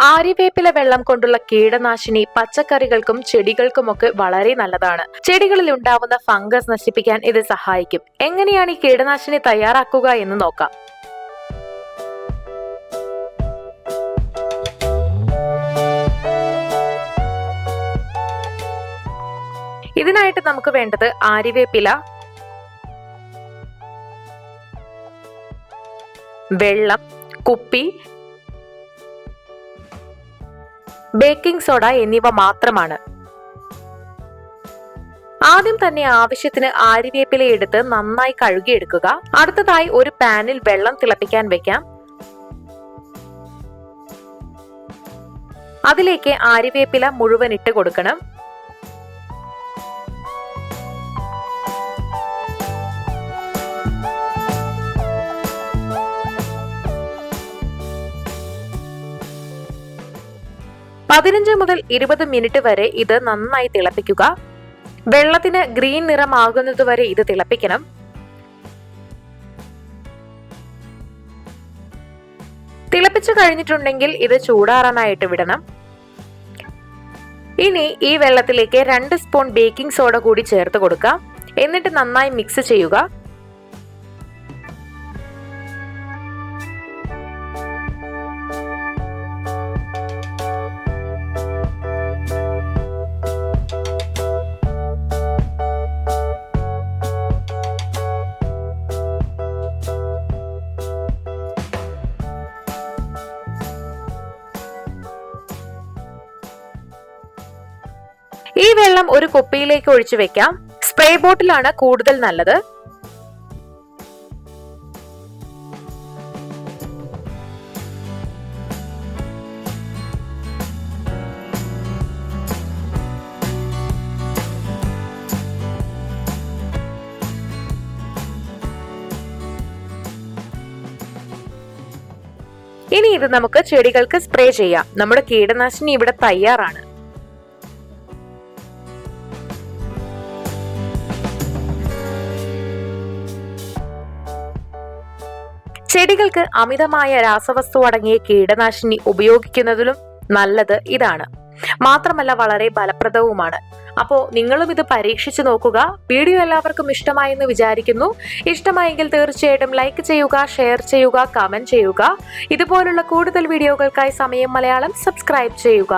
ആര്യവേപ്പില വെള്ളം കൊണ്ടുള്ള കീടനാശിനി പച്ചക്കറികൾക്കും ചെടികൾക്കുമൊക്കെ വളരെ നല്ലതാണ്. ചെടികളിൽ ഉണ്ടാവുന്ന ഫംഗസ് നശിപ്പിക്കാൻ ഇത് സഹായിക്കും. എങ്ങനെയാണ് ഈ കീടനാശിനി തയ്യാറാക്കുക എന്ന് നോക്കാം. ഇതിനായിട്ട് നമുക്ക് വേണ്ടത് ആര്യവേപ്പില, വെള്ളം, കുപ്പി, ബേക്കിംഗ് സോഡ എന്നിവ മാത്രമാണ്. ആദ്യം തന്നെ ആവശ്യത്തിന് ആര്യവേപ്പില എടുത്ത് നന്നായി കഴുകിയെടുക്കുക. അടുത്തതായി ഒരു പാനിൽ വെള്ളം തിളപ്പിക്കാൻ വെക്കാം. അതിലേക്ക് ആര്യവേപ്പില മുഴുവൻ ഇട്ട് കൊടുക്കണം. പതിനഞ്ച് മുതൽ 20 മിനിറ്റ് വരെ ഇത് നന്നായി തിളപ്പിക്കുക. വെള്ളത്തിന് ഗ്രീൻ നിറമാകുന്നതുവരെ ഇത് തിളപ്പിക്കണം. തിളപ്പിച്ചു കഴിഞ്ഞിട്ടുണ്ടെങ്കിൽ ഇത് ചൂടാറാനായിട്ട് വിടണം. ഇനി ഈ വെള്ളത്തിലേക്ക് 2 സ്പൂൺ ബേക്കിംഗ് സോഡ കൂടി ചേർത്ത് കൊടുക്കാം. എന്നിട്ട് നന്നായി മിക്സ് ചെയ്യുക. ഈ വെള്ളം ഒരു കുപ്പിയിലേക്ക് ഒഴിച്ചു വെക്കാം. സ്പ്രേ ബോട്ടിലാണ് കൂടുതൽ നല്ലത്. ഇനി ഇത് നമുക്ക് ചെടികൾക്ക് സ്പ്രേ ചെയ്യാം. നമ്മുടെ കീടനാശിനി ഇവിടെ തയ്യാറാണ്. ചെടികൾക്ക് അമിതമായ രാസവസ്തു അടങ്ങിയ കീടനാശിനി ഉപയോഗിക്കുന്നതിലും നല്ലത് ഇതാണ്. മാത്രമല്ല വളരെ ഫലപ്രദവുമാണ്. അപ്പോൾ നിങ്ങളും ഇത് പരീക്ഷിച്ചു നോക്കുക. വീഡിയോ എല്ലാവർക്കും ഇഷ്ടമായെന്ന് വിചാരിക്കുന്നു. ഇഷ്ടമായെങ്കിൽ തീർച്ചയായിട്ടും ലൈക്ക് ചെയ്യുക, ഷെയർ ചെയ്യുക, കമന്റ് ചെയ്യുക. ഇതുപോലുള്ള കൂടുതൽ വീഡിയോകൾക്കായി സമയം മലയാളം സബ്സ്ക്രൈബ് ചെയ്യുക.